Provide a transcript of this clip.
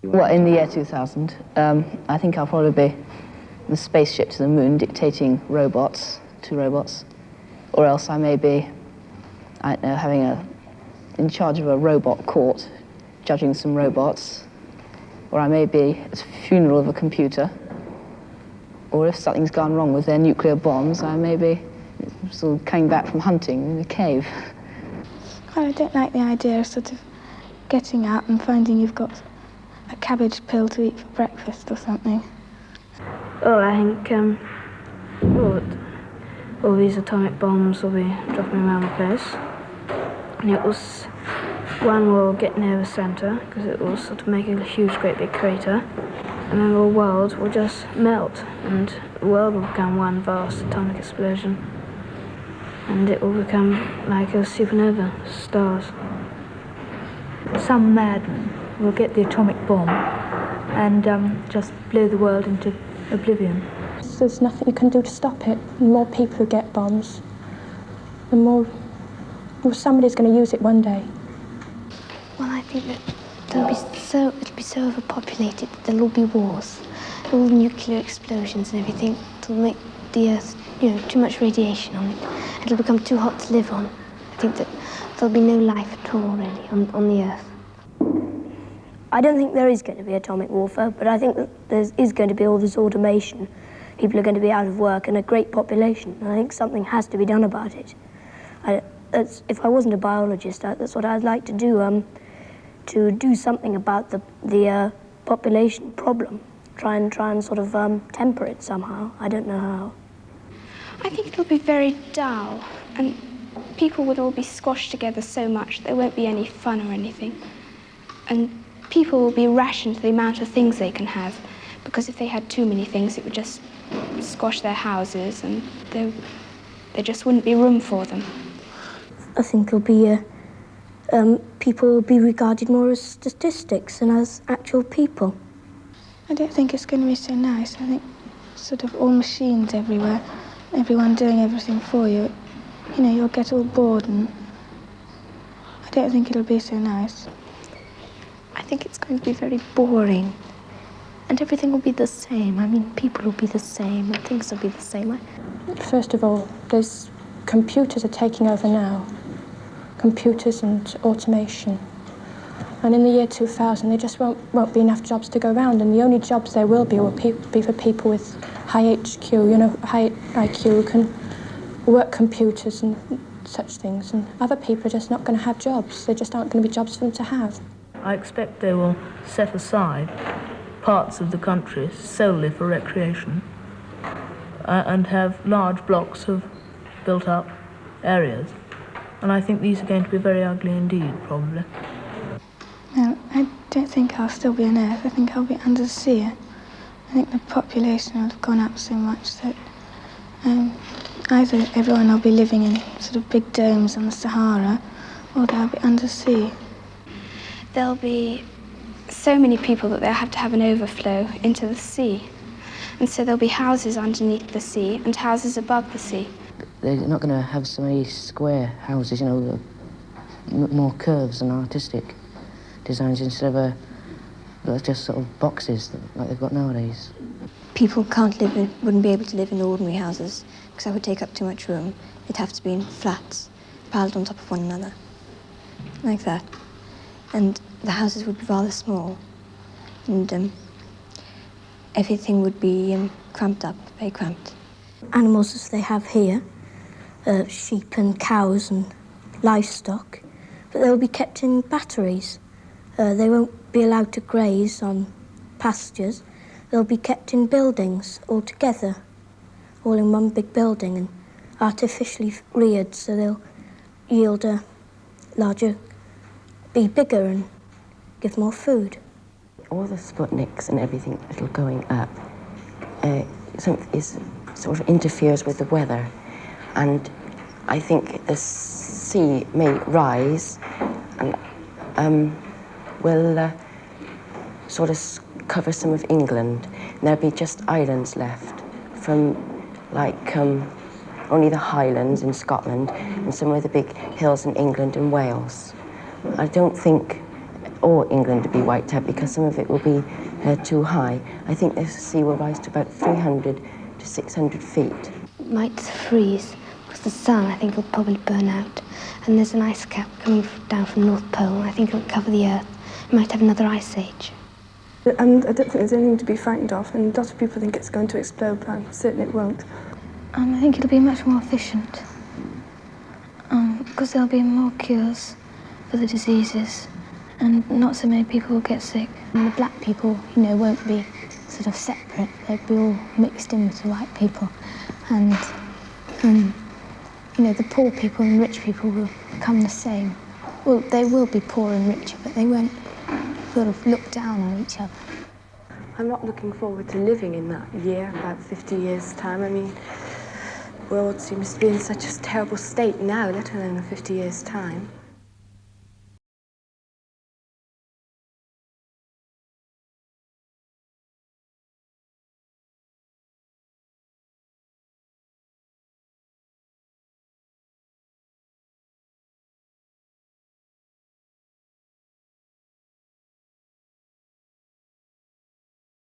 Well, in the year 2000, I think I'll probably be the spaceship to the moon dictating robots to robots, or else I may be, I don't know, in charge of a robot court, judging some robots, or I may be at the funeral of a computer, or if something's gone wrong with their nuclear bombs, I may be sort of coming back from hunting in a cave. Well, I don't like the idea of sort of getting up and finding you've got a cabbage pill to eat for breakfast or something. Well, I think all these atomic bombs will be dropping around the place. And one will get near the centre, because it will sort of make a huge, great big crater. And then the world will just melt, and the world will become one vast atomic explosion. And it will become like a supernova, stars. Some madman will get the atomic bomb and just blow the world into oblivion. There's nothing you can do to stop it. The more people who get bombs, the more somebody's going to use it one day. Well, I think that it'll be so overpopulated that there'll all be wars, all nuclear explosions and everything. It'll make the Earth, too much radiation on it. It'll become too hot to live on. I think that there'll be no life at all, really, on the Earth. I don't think there is going to be atomic warfare, but I think that there is going to be all this automation. People are going to be out of work and a great population. And I think something has to be done about it. If I wasn't a biologist, that's what I'd like to do something about the population problem. Try and sort of temper it somehow. I don't know how. I think it'll be very dull, and people would all be squashed together so much there won't be any fun or anything. And people will be rationed the amount of things they can have, because if they had too many things, it would just squash their houses, and there just wouldn't be room for them. I think it'll be people will be regarded more as statistics than as actual people. I don't think it's going to be so nice. I think sort of all machines everywhere, everyone doing everything for you. You'll get all bored, and I don't think it'll be so nice. I think it's going to be very boring, and everything will be the same. I mean, people will be the same, and things will be the same. First of all, there's computers are taking over now. Computers and automation. And in the year 2000, there just won't be enough jobs to go around, and the only jobs there will be for people with high HQ, high IQ, who can work computers and such things. And other people are just not going to have jobs. There just aren't going to be jobs for them to have. I expect they will set aside parts of the country solely for recreation and have large blocks of built-up areas. And I think these are going to be very ugly indeed, probably. No, I don't think I'll still be on Earth. I think I'll be under the sea. I think the population will have gone up so much that either everyone will be living in sort of big domes on the Sahara, or they'll be under the sea. There'll be so many people that they'll have to have an overflow into the sea. And so there'll be houses underneath the sea and houses above the sea. They're not going to have so many square houses, more curves and artistic designs instead of just sort of boxes like they've got nowadays. People wouldn't be able to live in ordinary houses, because that would take up too much room. They'd have to be in flats, piled on top of one another, like that. And the houses would be rather small, and everything would be cramped up, very cramped. Animals as they have here, sheep and cows and livestock, but they'll be kept in batteries. They won't be allowed to graze on pastures. They'll be kept in buildings all together, all in one big building, and artificially reared, so they'll yield a larger, be bigger and give more food. All the Sputniks and everything that are going up sort of interferes with the weather, and I think the sea may rise and will sort of cover some of England, and there'll be just islands left from only the Highlands in Scotland and some of the big hills in England and Wales. I don't think or England to be wiped out because some of it will be too high. I think the sea will rise to about 300 to 600 feet. It might freeze because the sun, I think, will probably burn out. And there's an ice cap coming down from North Pole. I think it'll cover the Earth. It might have another ice age. And I don't think there's anything to be frightened of, and a lot of people think it's going to explode, but I'm certain it won't. I think it'll be much more efficient because there'll be more cures for the diseases and not so many people will get sick. And the black people, you know, won't be sort of separate. They'll be all mixed in with the white people. And, you know, the poor people and rich people will become the same. Well, they will be poor and richer, but they won't sort of look down on each other. I'm not looking forward to living in that year, about 50 years' time. I mean, the world seems to be in such a terrible state now, let alone in 50 years' time.